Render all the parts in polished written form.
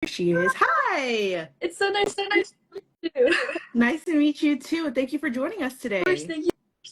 She is. Hi. It's so nice to meet you. Nice to meet you too. Thank you for joining us Of course, today. thank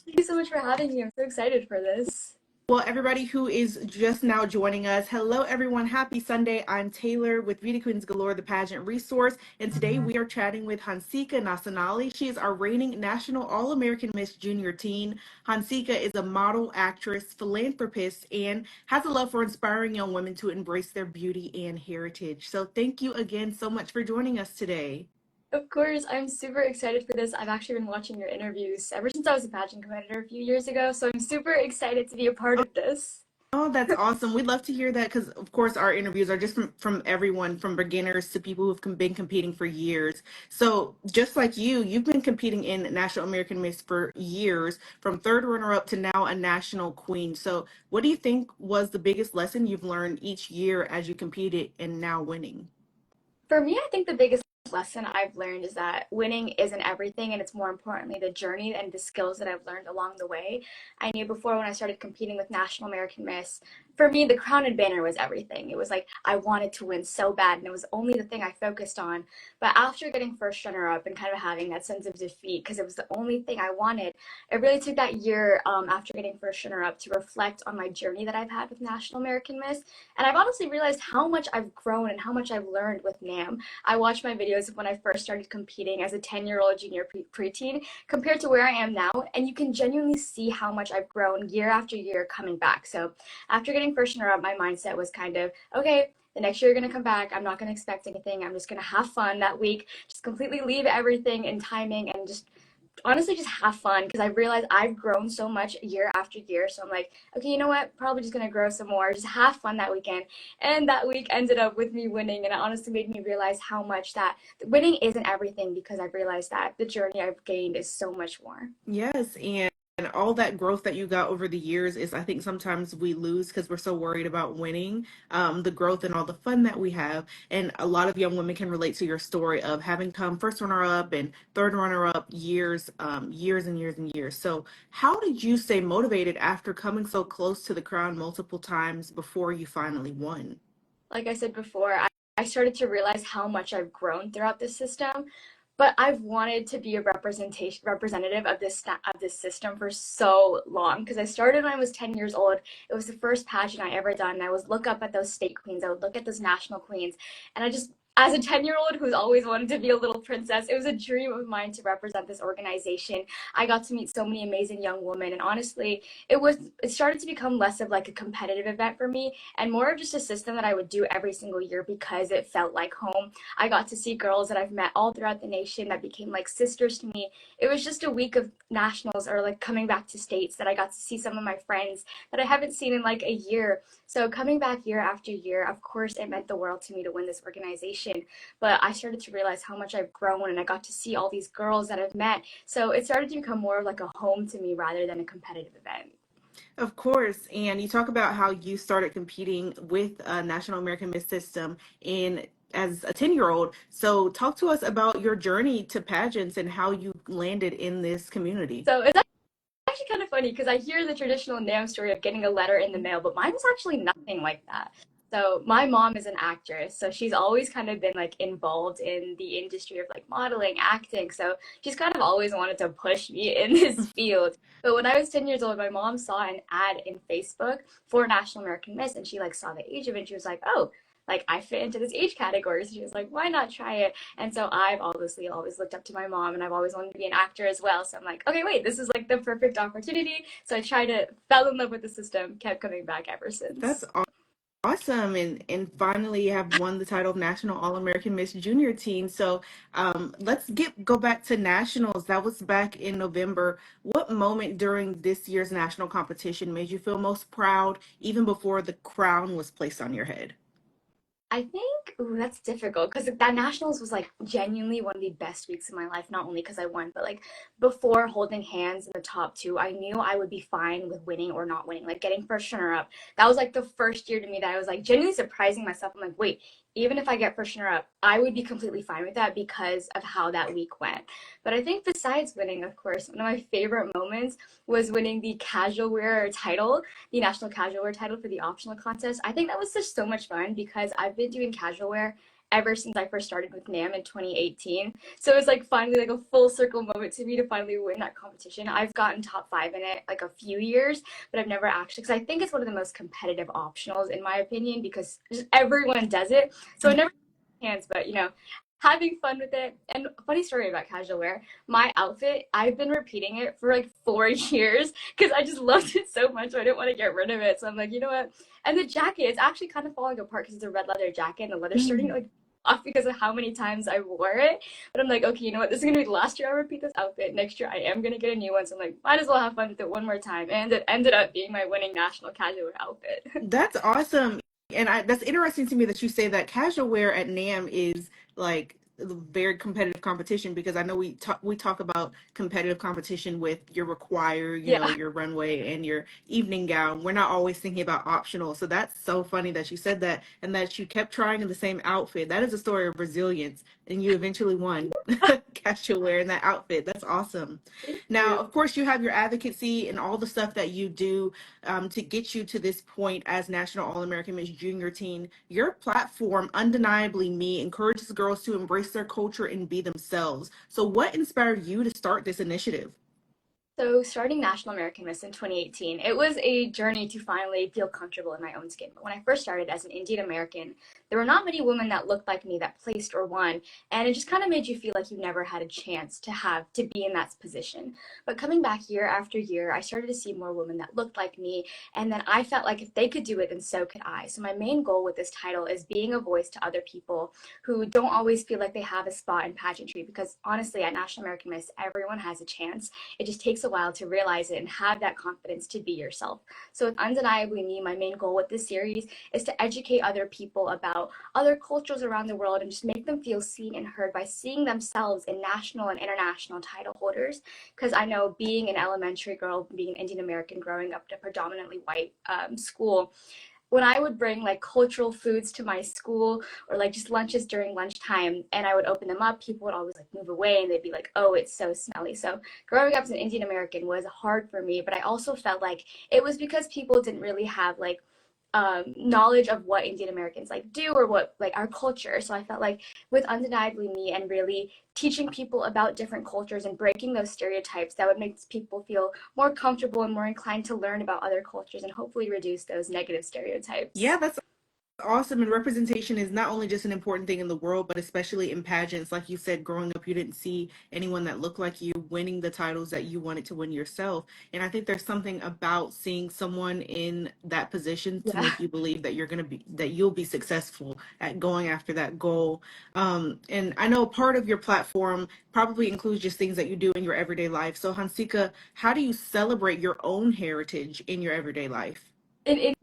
you so much for having me. I'm so excited for this. Well, everybody who is just now joining us, hello everyone. Happy Sunday. I'm Taylor with Beauty Queens Galore, the pageant resource. And today we are chatting with Hansika Nasanally. She is our reigning National All-American Miss Junior Teen. Hansika is a model, actress, philanthropist, and has a love for inspiring young women to embrace their beauty and heritage. So thank you again so much for joining us today. Of course, I'm super excited for this. I've actually been watching your interviews ever since I was a pageant competitor a few years ago, so I'm super excited to be a part of this. Oh, that's awesome. We'd love to hear that because, of course, our interviews are just from everyone, from beginners to people who've been competing for years. So, just like you've been competing in National American Miss for years, from third runner up to now a national queen. So, what do you think was the biggest lesson you've learned each year as you competed and now winning? For me, I think the biggest lesson I've learned is that winning isn't everything, and it's more importantly the journey and the skills that I've learned along the way. I knew before when I started competing with National American Miss, for me, the crown and banner was everything. It was like I wanted to win so bad, and it was only the thing I focused on. But after getting first runner up and kind of having that sense of defeat, because it was the only thing I wanted, it really took that year after getting first runner up to reflect on my journey that I've had with National American Miss. And I've honestly realized how much I've grown and how much I've learned with NAM. I watched my videos of when I first started competing as a 10-year-old junior preteen compared to where I am now, and you can genuinely see how much I've grown year after year coming back. So after getting first runner up, my mindset was kind of, okay, the next year you're going to come back. I'm not going to expect anything. I'm just going to have fun that week, just completely leave everything in timing and just honestly just have fun because I realized I've grown so much year after year. So I'm like, okay, you know what? Probably just gonna grow some more. Just have fun that weekend. And that week ended up with me winning, and it honestly made me realize how much that winning isn't everything because I realized that the journey I've gained is so much more. Yes, and all that growth that you got over the years is I think sometimes we lose because we're so worried about winning, the growth and all the fun that we have. And a lot of young women can relate to your story of having come first runner up and third runner up years, years and years and years. So how did you stay motivated after coming so close to the crown multiple times before you finally won? Like I said before, I started to realize how much I've grown throughout this system. But I've wanted to be a representative of this system for so long because I started when I was 10 years old. It was the first pageant I ever done. I would look up at those state queens. I would look at those national queens, and I just as a 10-year-old who's always wanted to be a little princess, it was a dream of mine to represent this organization. I got to meet so many amazing young women, and honestly, it started to become less of like a competitive event for me and more of just a system that I would do every single year because it felt like home. I got to see girls that I've met all throughout the nation that became like sisters to me. It was just a week of nationals or like coming back to states that I got to see some of my friends that I haven't seen in like a year. So coming back year after year, of course, it meant the world to me to win this organization. But I started to realize how much I've grown and I got to see all these girls that I've met. So it started to become more of like a home to me rather than a competitive event. Of course, and you talk about how you started competing with National American Miss System in as a 10-year-old. So talk to us about your journey to pageants and how you landed in this community. So it's actually kind of funny because I hear the traditional NAM story of getting a letter in the mail, but mine was actually nothing like that. So my mom is an actress, so she's always kind of been like involved in the industry of like modeling, acting. So she's kind of always wanted to push me in this field. But when I was 10 years old, my mom saw an ad in Facebook for National American Miss, and she like saw the age of it. And she was like, "Oh, like I fit into this age category." So she was like, "Why not try it?" And so I've obviously always looked up to my mom and I've always wanted to be an actor as well. So I'm like, okay, wait, this is like the perfect opportunity. So I tried to fell in love with the system, kept coming back ever That's since. awesome, and finally you have won the title of National All-American Miss Junior Teen. So let's get go back to nationals. That was back in November. What moment during this year's national competition made you feel most proud, even before the crown was placed on your head? I think, ooh, that's difficult because that nationals was like genuinely one of the best weeks of my life. Not only because I won, but like before holding hands in the top two, I knew I would be fine with winning or not winning. Like getting first runner up, that was like the first year to me that I was like genuinely surprising myself. I'm like, wait, even if I get first runner up, I would be completely fine with that because of how that week went. But I think besides winning, of course, one of my favorite moments was winning the casual wear title, the national casual wear title for the optional contest. I think that was just so much fun because I've been doing casual wear ever since I first started with NAM in 2018. So it was like finally like a full circle moment to me to finally win that competition. I've gotten top 5 in it like a few years, but I've never actually, because I think it's one of the most competitive optionals in my opinion, because just everyone does it. So I never hands, but having fun with it. And funny story about casual wear, my outfit, I've been repeating it for like 4 years because I just loved it so much. So I didn't want to get rid of it. So I'm like, you know what? And the jacket is actually kind of falling apart because it's a red leather jacket and the leather's starting to like off because of how many times I wore it. But I'm like, okay, you know what? This is gonna be the last year I repeat this outfit. Next year I am gonna get a new one. So I'm like, might as well have fun with it one more time. And it ended up being my winning national casual wear outfit. That's awesome. And that's interesting to me that you say that casual wear at NAM is like a very competitive competition, because I know we talk about competitive competition with your require, Yeah. your runway and your evening gown. We're not always thinking about optional. So that's so funny that you said that and that you kept trying in the same outfit. That is a story of resilience, and you eventually won casual wear in that outfit. That's awesome. Thank Now, you. of course, you have your advocacy and all the stuff that you do to get you to this point as National All-American Miss Junior Teen. Your platform, Undeniably Me, encourages girls to embrace their culture and be themselves. So what inspired you to start this initiative? So, starting National American Miss in 2018, it was a journey to finally feel comfortable in my own skin. But when I first started as an Indian American, there were not many women that looked like me that placed or won, and it just kind of made you feel like you never had a chance to be in that position. But coming back year after year, I started to see more women that looked like me, and then I felt like if they could do it, then so could I. So my main goal with this title is being a voice to other people who don't always feel like they have a spot in pageantry, because honestly, at National American Miss, everyone has a chance. It just takes a while to realize it and have that confidence to be yourself. So with Undeniably Me, my main goal with this series is to educate other people about other cultures around the world and just make them feel seen and heard by seeing themselves in national and international title holders. Because I know, being an elementary girl, being an Indian American, growing up in a predominantly white school, when I would bring like cultural foods to my school or like just lunches during lunchtime and I would open them up, people would always like move away and they'd be like, oh, it's so smelly. So growing up as an Indian American was hard for me, but I also felt like it was because people didn't really have like knowledge of what Indian Americans like do or what like our culture. So I felt like with Undeniably Me and really teaching people about different cultures and breaking those stereotypes, that would make people feel more comfortable and more inclined to learn about other cultures and hopefully reduce those negative stereotypes. Yeah, that's awesome. And representation is not only just an important thing in the world, but especially in pageants. Like you said, growing up, you didn't see anyone that looked like you winning the titles that you wanted to win yourself. And I think there's something about seeing someone in that position to Yeah. make you believe that that you'll be successful at going after that goal. And I know part of your platform probably includes just things that you do in your everyday life. So, Hansika, how do you celebrate your own heritage in your everyday life? In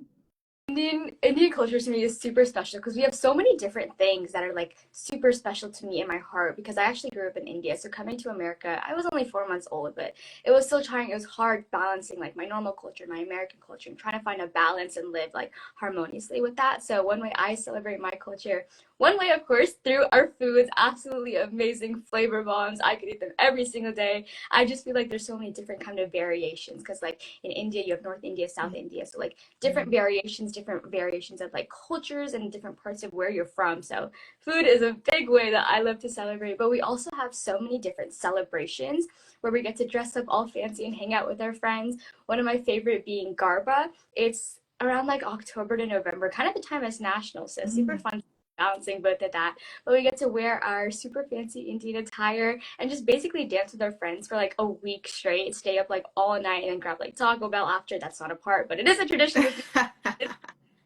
Indian culture to me is super special because we have so many different things that are like super special to me in my heart, because I actually grew up in India. So coming to America, I was only 4 months old, but it was still trying. It was hard balancing like my normal culture, my American culture, and trying to find a balance and live like harmoniously with that. So one way I celebrate my culture, one way of course through our foods, absolutely amazing flavor bombs. I could eat them every single day. I just feel like there's so many different kind of variations because like in India you have North India, South India, so like different variations of like cultures and different parts of where you're from. So food is a big way that I love to celebrate, but we also have so many different celebrations where we get to dress up all fancy and hang out with our friends. One of my favorite being Garba. It's around like October to November, kind of the time as national, so super Mm. fun balancing both of that. But we get to wear our super fancy Indian attire and just basically dance with our friends for like a week straight, stay up like all night and then grab like Taco Bell after. That's not a part, but it is a tradition with me.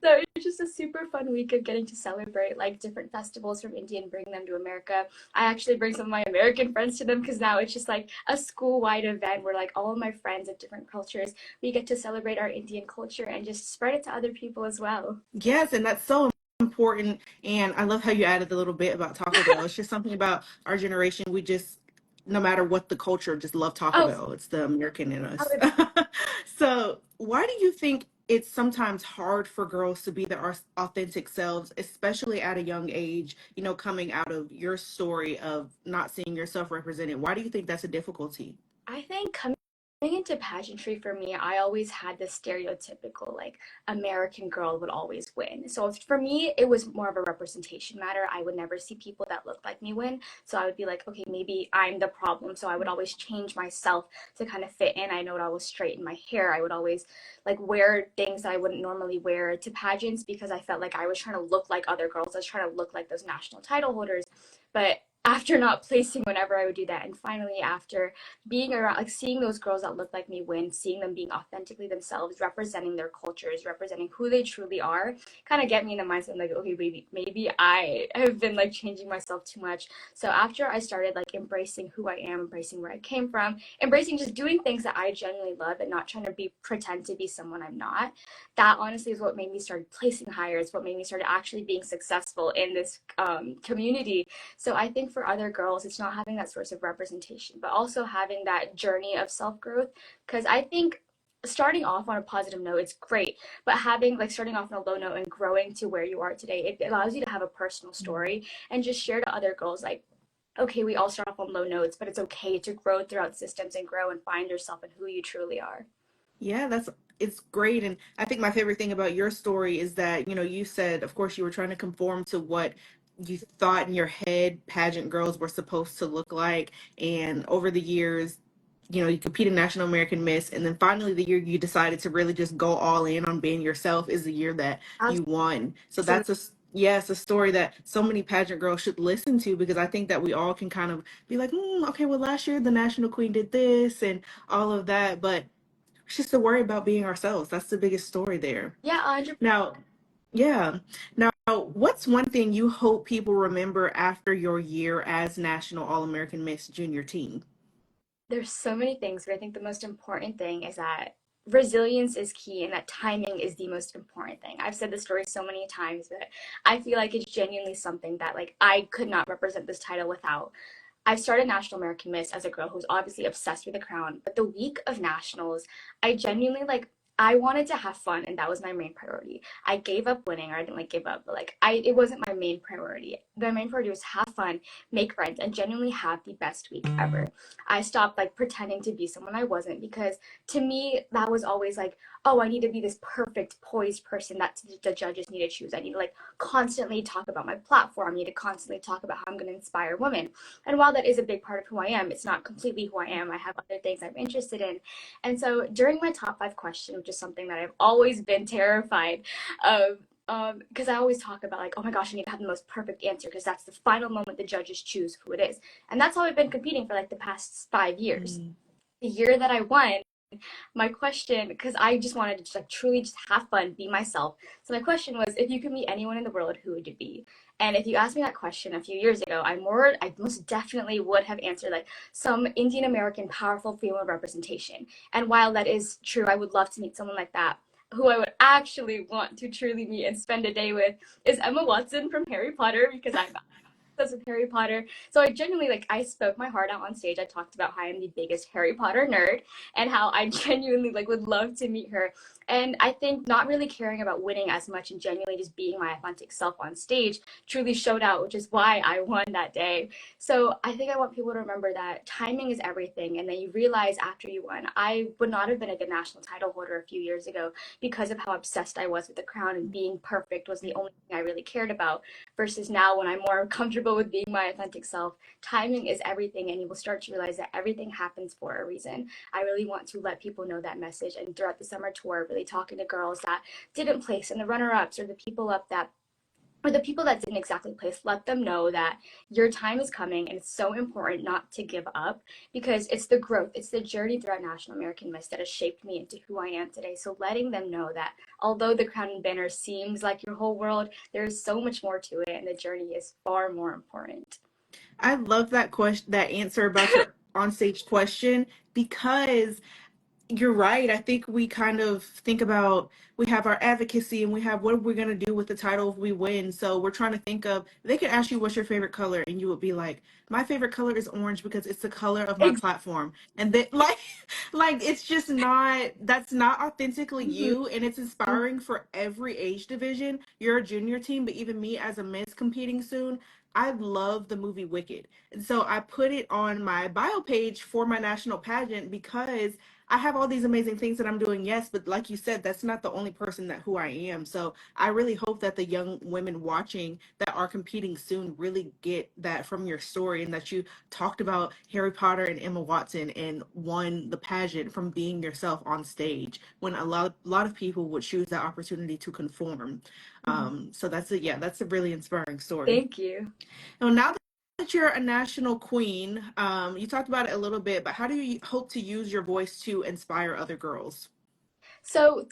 So it's just a super fun week of getting to celebrate like different festivals from India and bring them to America. I actually bring some of my American friends to them because now it's just like a school-wide event where like all of my friends of different cultures, we get to celebrate our Indian culture and just spread it to other people as well. Yes, and that's so important. And I love how you added the little bit about Taco Bell. It's just something about our generation. We just, no matter what the culture, just love Taco Oh, Bell. It's the American in I us. would So, why do you think it's sometimes hard for girls to be their authentic selves, especially at a young age, coming out of your story of not seeing yourself represented? Why do you think that's a difficulty? I think coming Stepping into pageantry for me, I always had this stereotypical like American girl would always win. So for me, it was more of a representation matter. I would never see people that looked like me win. So I would be like, okay, maybe I'm the problem. So I would always change myself to kind of fit in. I know I would straighten my hair. I would always like wear things that I wouldn't normally wear to pageants because I felt like I was trying to look like other girls. I was trying to look like those national title holders. But after not placing whenever I would do that, and finally after being around, like seeing those girls that look like me win, seeing them being authentically themselves, representing their cultures, representing who they truly are, kind of get me in the mindset like, okay, maybe I have been like changing myself too much. So after I started like embracing who I am, embracing where I came from, embracing just doing things that I genuinely love and not trying to pretend to be someone I'm not, that honestly is what made me start placing higher. It's what made me start actually being successful in this community. So I think for other girls, it's not having that source of representation, but also having that journey of self growth. Because I think starting off on a positive note, it's great, but having like starting off on a low note and growing to where you are today, it allows you to have a personal story and just share to other girls like, okay, we all start off on low notes, but it's okay to grow throughout systems and grow and find yourself and who you truly are. Yeah, that's it's great. And I think my favorite thing about your story is that, you said, of course, you were trying to conform to what you thought in your head pageant girls were supposed to look like. And over the years, you competed in National American Miss, and then finally the year you decided to really just go all in on being yourself is the year that you won. So Absolutely. that's yes, a story that so many pageant girls should listen to, because I think that we all can kind of be like, okay, well, last year the national queen did this and all of that, but it's just to worry about being ourselves. That's the biggest story there. Yeah, 100. Now, yeah. Now, what's one thing you hope people remember after your year as National All American Mixed Junior Team? There's so many things, but I think the most important thing is that resilience is key and that timing is the most important thing. I've said this story so many times, but I feel like it's genuinely something that like I could not represent this title without. I started National American Miss as a girl who's obviously obsessed with the crown, but the week of nationals, I genuinely like I wanted to have fun and that was my main priority. I gave up winning, or I didn't like give up, but like I it wasn't my main priority. The main priority was have fun, make friends, and genuinely have the best week ever. I stopped like pretending to be someone I wasn't because to me that was always like, oh, I need to be this perfect poised person that the judges need to choose. I need to like constantly talk about my platform. I need to constantly talk about how I'm going to inspire women. And while that is a big part of who I am, it's not completely who I am. I have other things I'm interested in. And so during my top five question, which is something that I've always been terrified of, because I always talk about like, oh my gosh, I need to have the most perfect answer because that's the final moment the judges choose who it is. And that's how I've been competing for like the past 5 years. Mm. The year that I won, my question, because I just wanted to just like truly just have fun, be myself. So my question was, if you could meet anyone in the world, who would it be? And if you asked me that question a few years ago, I most definitely would have answered like some Indian American powerful female representation. And while that is true, I would love to meet someone like that. Who I would actually want to truly meet and spend a day with is Emma Watson from Harry Potter because I'm with Harry Potter. So I genuinely like I spoke my heart out on stage. I talked about how I am the biggest Harry Potter nerd and how I genuinely like would love to meet her. And I think not really caring about winning as much and genuinely just being my authentic self on stage truly showed out, which is why I won that day. So I think I want people to remember that timing is everything. And then you realize after you won, I would not have been a good national title holder a few years ago because of how obsessed I was with the crown and being perfect was the only thing I really cared about versus now when I'm more comfortable with being my authentic self. Timing is everything, and you will start to realize that everything happens for a reason. I really want to let people know that message, and throughout the summer tour, really talking to girls that didn't place in the runner-ups or the people up that or the people that didn't exactly place, let them know that your time is coming and it's so important not to give up because it's the growth, it's the journey throughout National American Miss that has shaped me into who I am today. So letting them know that although the crown and banner seems like your whole world, there's so much more to it and the journey is far more important. I love that question, that answer about your on stage question, because you're right. I think we kind of think about, we have our advocacy and we have what we're going to do with the title if we win. So we're trying to think of, they could ask you what's your favorite color and you would be like, my favorite color is orange because it's the color of my platform. And then like it's just not, that's not authentically Mhm. you, and it's inspiring for every age division. You're a junior team, but even me as a miss competing soon, I love the movie Wicked. And so I put it on my bio page for my national pageant because I have all these amazing things that I'm doing, yes, but like you said, that's not the only person that who I am. So I really hope that the young women watching that are competing soon really get that from your story, and that you talked about Harry Potter and Emma Watson and won the pageant from being yourself on stage when a lot of people would choose that opportunity to conform. So that's a really inspiring story. Thank you. Now that you're a national queen, you talked about it a little bit, but how do you hope to use your voice to inspire other girls? So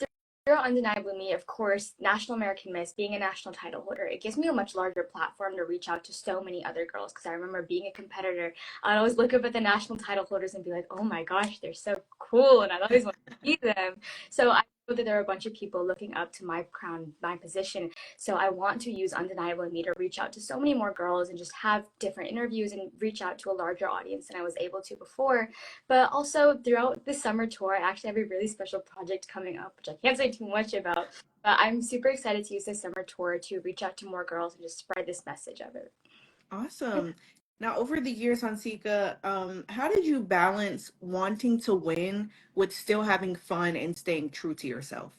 through Undeniably Me, of course, National American Miss, being a national title holder, it gives me a much larger platform to reach out to so many other girls. Because I remember being a competitor, I'd always look up at the national title holders and be like, oh my gosh, they're so cool, and I'd always want to see them. So I know that there are a bunch of people looking up to my crown, my position. So I want to use Undeniably Me to reach out to so many more girls and just have different interviews and reach out to a larger audience than I was able to before. But also throughout the summer tour, I actually have a really special project coming up, which I can't say too much about. But I'm super excited to use this summer tour to reach out to more girls and just spread this message of it. Awesome. Now, over the years, Hansika, how did you balance wanting to win with still having fun and staying true to yourself?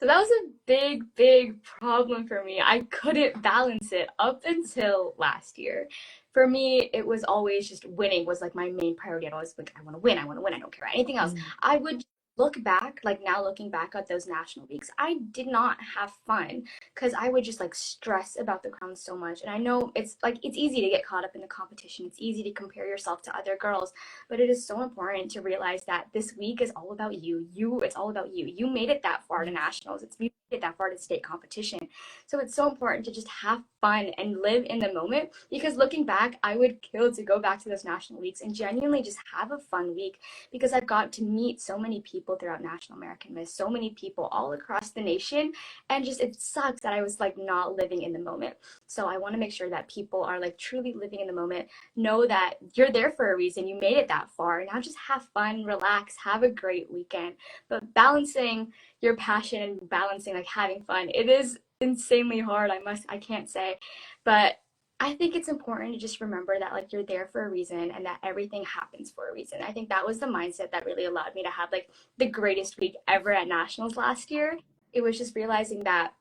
So that was a big, big problem for me. I couldn't balance it up until last year. For me, it was always just winning was like my main priority. I'd always like, I want to win, I want to win, I don't care about anything else. Mm. I would look back, like now looking back at those national weeks, I did not have fun because I would just like stress about the crown so much. And I know it's like it's easy to get caught up in the competition. It's easy to compare yourself to other girls, but it is so important to realize that this week is all about you. It's all about you. You made it that far to Yes. nationals. You made it that far to state competition. So it's so important to just have fun and live in the moment because looking back, I would kill to go back to those national weeks and genuinely just have a fun week because I've got to meet so many people throughout National American Miss, so many people all across the nation. And just it sucks that I was like not living in the moment. So I want to make sure that people are like truly living in the moment, know that you're there for a reason. You made it that far. Now just have fun, relax, have a great weekend. But balancing your passion and balancing like having fun, it is insanely hard. I can't say, but I think it's important to just remember that like you're there for a reason and that everything happens for a reason. I think that was the mindset that really allowed me to have like the greatest week ever at nationals last year. It was just realizing that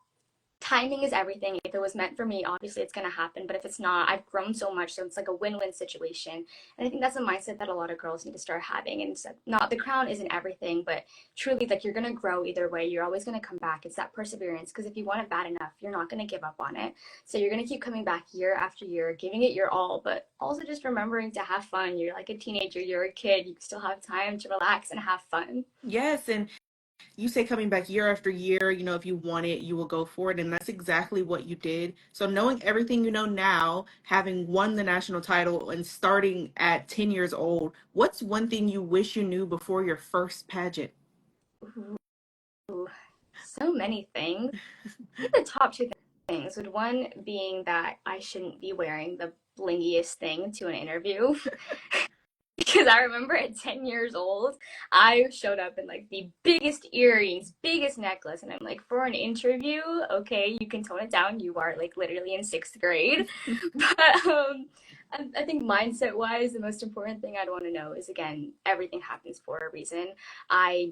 timing is everything. If it was meant for me, obviously it's going to happen. But if it's not, I've grown so much. So it's like a win win situation. And I think that's a mindset that a lot of girls need to start having. And it's like, not the crown isn't everything, but truly, like you're going to grow either way. You're always going to come back. It's that perseverance. Because if you want it bad enough, you're not going to give up on it. So you're going to keep coming back year after year, giving it your all, but also just remembering to have fun. You're like a teenager, you're a kid. You still have time to relax and have fun. Yes, and you say coming back year after year, if you want it, you will go for it. And that's exactly what you did. So, knowing everything you know now, having won the national title and starting at 10 years old, what's one thing you wish you knew before your first pageant? Ooh, so many things. The top two things would one being that I shouldn't be wearing the blingiest thing to an interview. Because I remember at 10 years old, I showed up in like the biggest earrings, biggest necklace, and I'm like, for an interview, okay, you can tone it down. You are like literally in sixth grade. But I think mindset wise, the most important thing I'd want to know is again, everything happens for a reason. I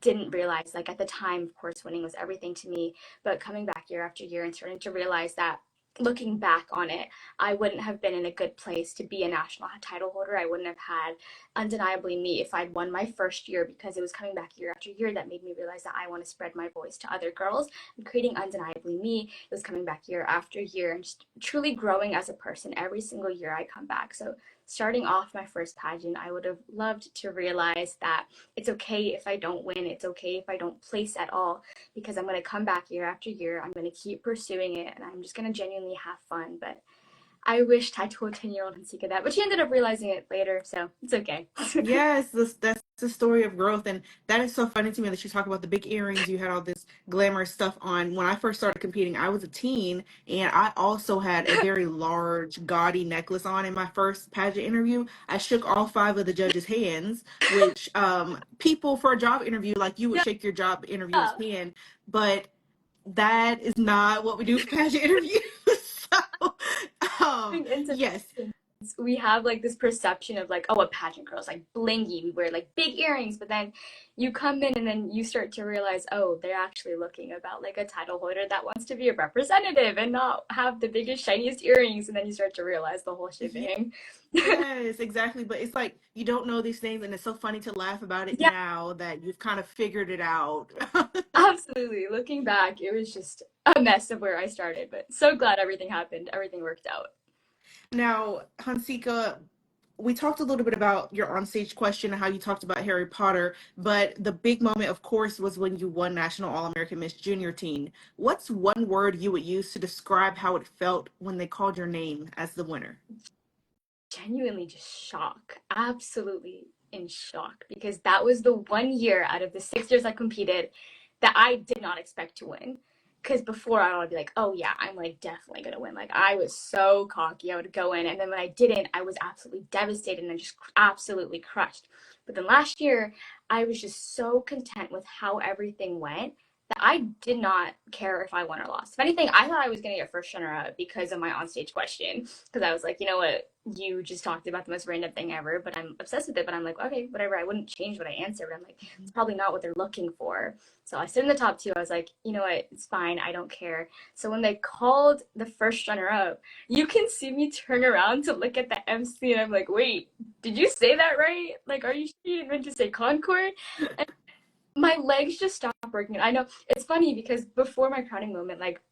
didn't realize like at the time of course winning was everything to me, but coming back year after year and starting to realize that looking back on it, I wouldn't have been in a good place to be a national title holder. I wouldn't have had Undeniably Me if I'd won my first year because it was coming back year after year that made me realize that I want to spread my voice to other girls. And creating Undeniably Me, it was coming back year after year and just truly growing as a person every single year I come back. So starting off my first pageant, I would have loved to realize that it's okay if I don't win. It's okay if I don't place at all because I'm going to come back year after year. I'm going to keep pursuing it and I'm just going to genuinely have fun. But I wished I told 10-year-old Hansika that, but she ended up realizing it later. So it's okay. Yes, that's the story of growth, and that is so funny to me that you talk about the big earrings. You had all this glamorous stuff on. When I first started competing, I was a teen, and I also had a very large, gaudy necklace on in my first pageant interview. I shook all five of the judges' hands, which people for a job interview, like you would shake your job interviewer's Yeah. hand, but that is not what we do for pageant interviews. So, Into yes, we have like this perception of like, oh, a pageant girl is like blingy, we wear like big earrings, but then you come in and then you start to realize, oh, they're actually looking about like a title holder that wants to be a representative and not have the biggest shiniest earrings, and then you start to realize the whole Yeah, shebang. yes, exactly. But it's like you don't know these things, and it's so funny to laugh about it Yeah, now that you've kind of figured it out. absolutely. Looking back, it was just a mess of where I started, but so glad everything happened, everything worked out. Now, Hansika, we talked a little bit about your onstage question and how you talked about Harry Potter, but the big moment, of course, was when you won National All-American Miss Junior Teen. What's one word you would use to describe how it felt when they called your name as the winner? Genuinely just shock. Absolutely in shock, because that was the 1 year out of the 6 years I competed that I did not expect to win. Because before I would be like, oh yeah, I'm like definitely gonna win. Like I was so cocky, I would go in, and then when I didn't, I was absolutely devastated and just absolutely crushed. But then last year, I was just so content with how everything went that I did not care if I won or lost. If anything, I thought I was gonna get first runner up because of my onstage question. Because I was like, you know what, you just talked about the most random thing ever, but I'm obsessed with it. But I'm like, okay, whatever. I wouldn't change what I answered. I'm like, it's probably not what they're looking for. So I stood in the top two. I was like, you know what? It's fine. I don't care. So when they called the first runner up, you can see me turn around to look at the MC, and I'm like, wait, did you say that right? Like, are you sure you didn't meant to say Concord? And my legs just stopped working. I know it's funny because before my crowning moment, like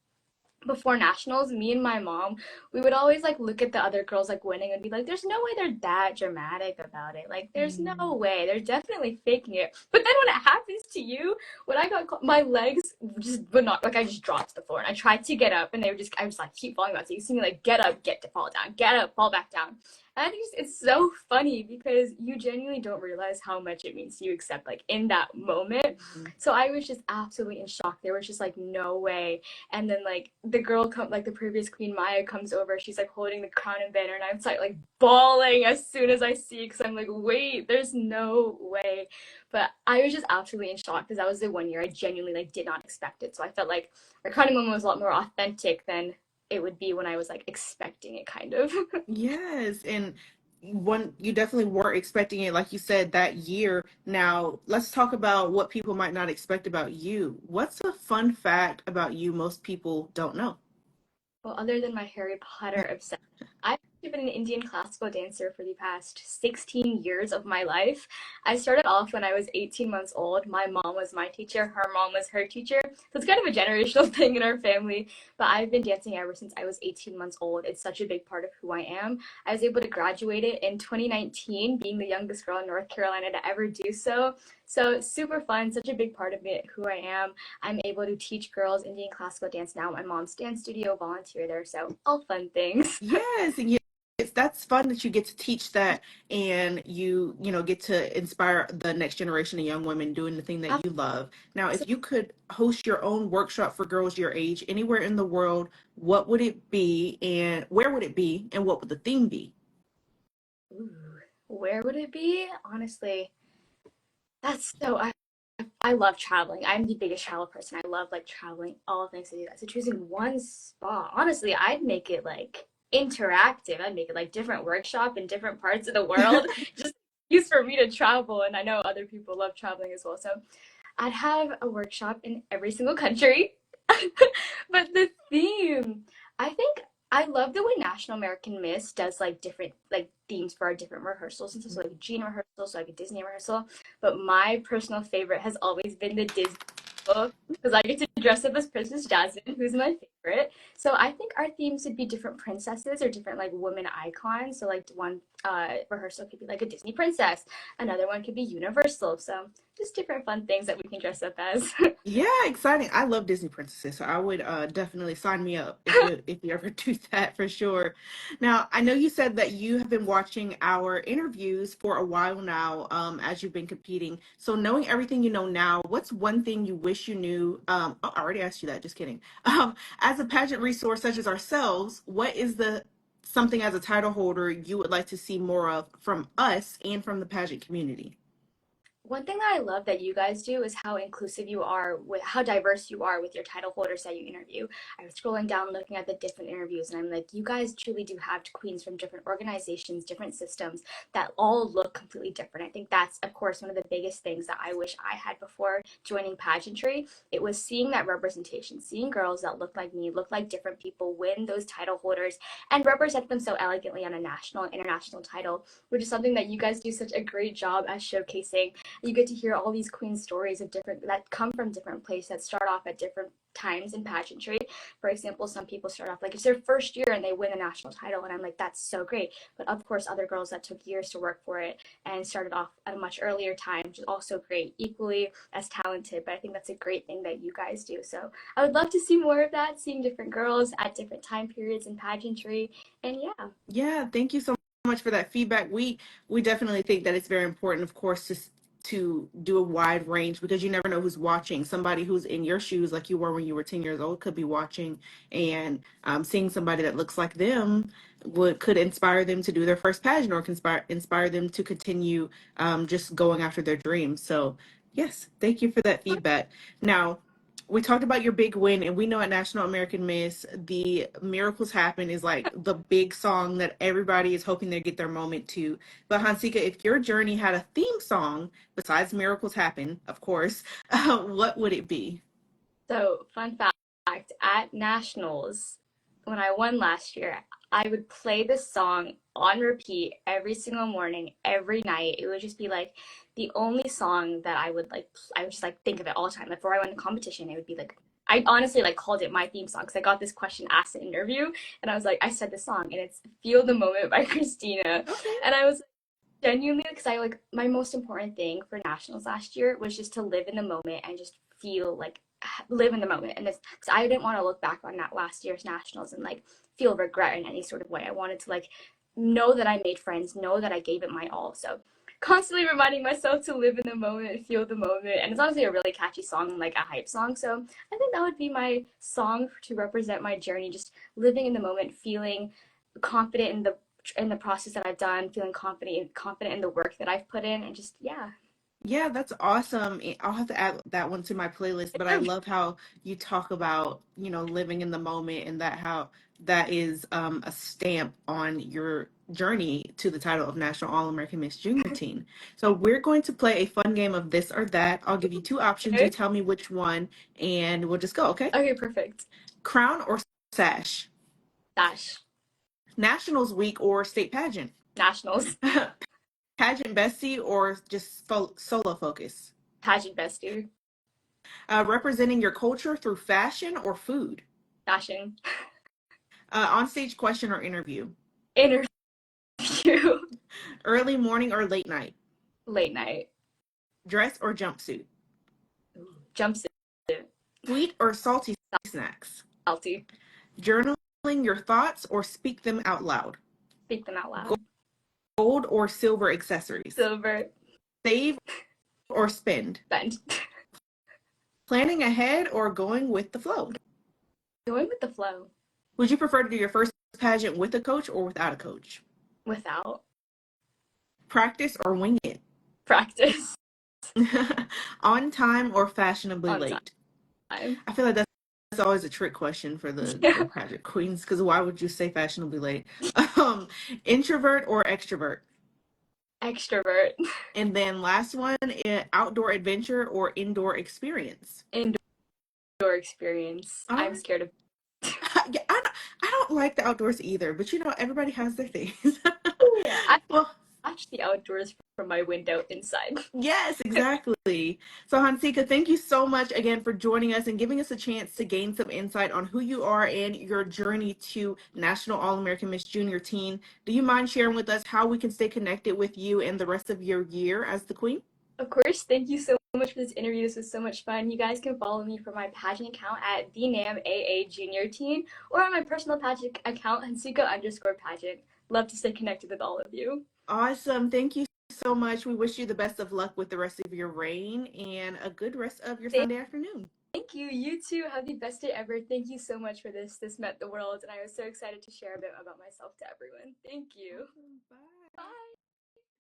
before nationals, me and my mom, we would always like look at the other girls like winning and be like, there's no way they're that dramatic about it. Like, there's no Mm. way. They're definitely faking it. But then when it happens to you, when I got my legs just would not, like, I just dropped to the floor and I tried to get up and they were just, I was like, keep falling back. So you see me like, get up, get to fall down, get up, fall back down. And I think it's so funny because you genuinely don't realize how much it means to you, except like in that moment. So I was just absolutely in shock. There was just like no way. And then like the girl come like the previous queen Maya comes over, she's like holding the crown and banner, and I'm like bawling as soon as I see, because I'm like, wait, there's no way. But I was just absolutely in shock because that was the 1 year I genuinely like did not expect it. So I felt like my crowning moment was a lot more authentic than it would be when I was like expecting it, kind of. Yes, and one you definitely weren't expecting it, like you said, that year. Now, let's talk about what people might not expect about you. What's a fun fact about you most people don't know? Well, other than my Harry Potter obsession, I've been an Indian classical dancer for the past 16 years of my life. I started off when I was 18 months old. My mom was my teacher, her mom was her teacher. So it's kind of a generational thing in our family. But I've been dancing ever since I was 18 months old. It's such a big part of who I am. I was able to graduate it in 2019, being the youngest girl in North Carolina to ever do so. So super fun, such a big part of it, who I am. I'm able to teach girls Indian classical dance now. My mom's dance studio, volunteer there, so all fun things. Yes, and that's fun that you get to teach that, and you get to inspire the next generation of young women doing the thing that you love. Now, if you could host your own workshop for girls your age anywhere in the world, what would it be, and where would it be, and what would the theme be? Ooh, where would it be? Honestly, that's so. I love traveling. I'm the biggest travel person. I love like traveling, all things to do that. So choosing one spot, honestly, I'd make it like interactive. I'd make it like different workshop in different parts of the world, just use for me to travel. And I know other people love traveling as well. So I'd have a workshop in every single country. But the theme, I think I love the way National American Miss does like different like themes for our different rehearsals. And so like a Gene rehearsal, so like a Disney rehearsal. But my personal favorite has always been the Disney book, because I get to dress up as Princess Jasmine, who's my favorite. So I think our themes would be different princesses or different like women icons. So like one rehearsal could be like a Disney princess, another one could be Universal. So just different fun things that we can dress up as. Yeah, exciting. I love Disney princesses, so I would definitely sign me up if you ever do that for sure. Now, I know you said that you have been watching our interviews for a while now, as you've been competing. So knowing everything you know now, what's one thing you wish you knew? Oh, I already asked you that, just kidding. As a pageant resource such as ourselves, what is the something as a title holder you would like to see more of from us and from the pageant community? One thing that I love that you guys do is how inclusive you are with how diverse you are with your title holders that you interview. I was scrolling down looking at the different interviews and I'm like, you guys truly do have queens from different organizations, different systems that all look completely different. I think that's, of course, one of the biggest things that I wish I had before joining pageantry. It was seeing that representation, seeing girls that look like me, look like different people, win those title holders, and represent them so elegantly on a national and international title, which is something that you guys do such a great job at showcasing. You get to hear all these queen stories of different that come from different places that start off at different times in pageantry. For example, some people start off like it's their first year and they win a national title, and I'm like, that's so great. But of course, other girls that took years to work for it and started off at a much earlier time, which is also great, equally as talented. But I think that's a great thing that you guys do. So I would love to see more of that, seeing different girls at different time periods in pageantry. And yeah. Yeah, thank you so much for that feedback. We definitely think that it's very important, of course, to do a wide range because you never know who's watching. Somebody who's in your shoes, like you were when you were 10 years old, could be watching, and seeing somebody that looks like them could inspire them to do their first pageant or inspire them to continue just going after their dreams. So yes, thank you for that feedback. Now, we talked about your big win, and we know at National American Miss, the Miracles Happen is like the big song that everybody is hoping they get their moment to. But Hansika, if your journey had a theme song besides Miracles Happen, of course, what would it be? So, fun fact, at nationals, when I won last year, I would play this song on repeat every single morning, every night. It would just be like the only song that I would just like think of it all the time. Like, before I went to competition, it would be like, I honestly like called it my theme song because I got this question asked in an interview, and I was like, I said this song, and it's Feel the Moment by Christina. Okay. And I was genuinely, because I like my most important thing for nationals last year was just to live in the moment and just feel like live in the moment. And this, because I didn't want to look back on that last year's nationals and like feel regret in any sort of way. I wanted to like know that I made friends, know that I gave it my all. So constantly reminding myself to live in the moment and feel the moment. And it's honestly a really catchy song, like a hype song. So I think that would be my song to represent my journey, just living in the moment, feeling confident in the process that I've done, feeling confident in the work that I've put in, and just yeah. Yeah, that's awesome. I'll have to add that one to my playlist, but I love how you talk about, living in the moment and that how that is a stamp on your journey to the title of National All-American Miss Junior Teen. So we're going to play a fun game of this or that. I'll give you two options. You Okay. tell me which one, and we'll just go, okay? Okay, perfect. Crown or sash? Dash. Nationals week or state pageant? Nationals. Pageant bestie or just solo focus? Pageant bestie. Representing your culture through fashion or food? Fashion. On-stage question or interview? Interview. Early morning or late night? Late night. Dress or jumpsuit? Jumpsuit. Sweet or salty snacks? Salty. Journaling your thoughts or speak them out loud? Speak them out loud. Gold or silver accessories? Silver. Save or spend? Spend. Planning ahead or going with the flow? Going with the flow. Would you prefer to do your first pageant with a coach or without a coach? Without. Practice or wing it? Practice. On time or fashionably On late? time. I feel like that's always a trick question for the Yeah. pageant queens because why would you say fashionably late? Um, Introvert or extrovert? Extrovert. And then last one, outdoor adventure or indoor experience? Indoor experience. All I'm right. scared of. Yeah, I don't like the outdoors either, but everybody has their things. Yeah, I Well, watch the outdoors from my window inside. yes, exactly. So, Hansika, thank you so much again for joining us and giving us a chance to gain some insight on who you are and your journey to National All-American Miss Junior Teen. Do you mind sharing with us how we can stay connected with you and the rest of your year as the queen? Of course, thank you so much for this interview. This was so much fun. You guys can follow me for my pageant account at the NAM AA Junior Teen or on my personal pageant account, Hansika_pageant. Love to stay connected with all of you. Awesome. Thank you so much. We wish you the best of luck with the rest of your reign and a good rest of your Thank Sunday afternoon. Thank you. You too. Have the best day ever. Thank you so much for this. This meant the world, and I was so excited to share a bit about myself to everyone. Thank you. Awesome. Bye. Bye.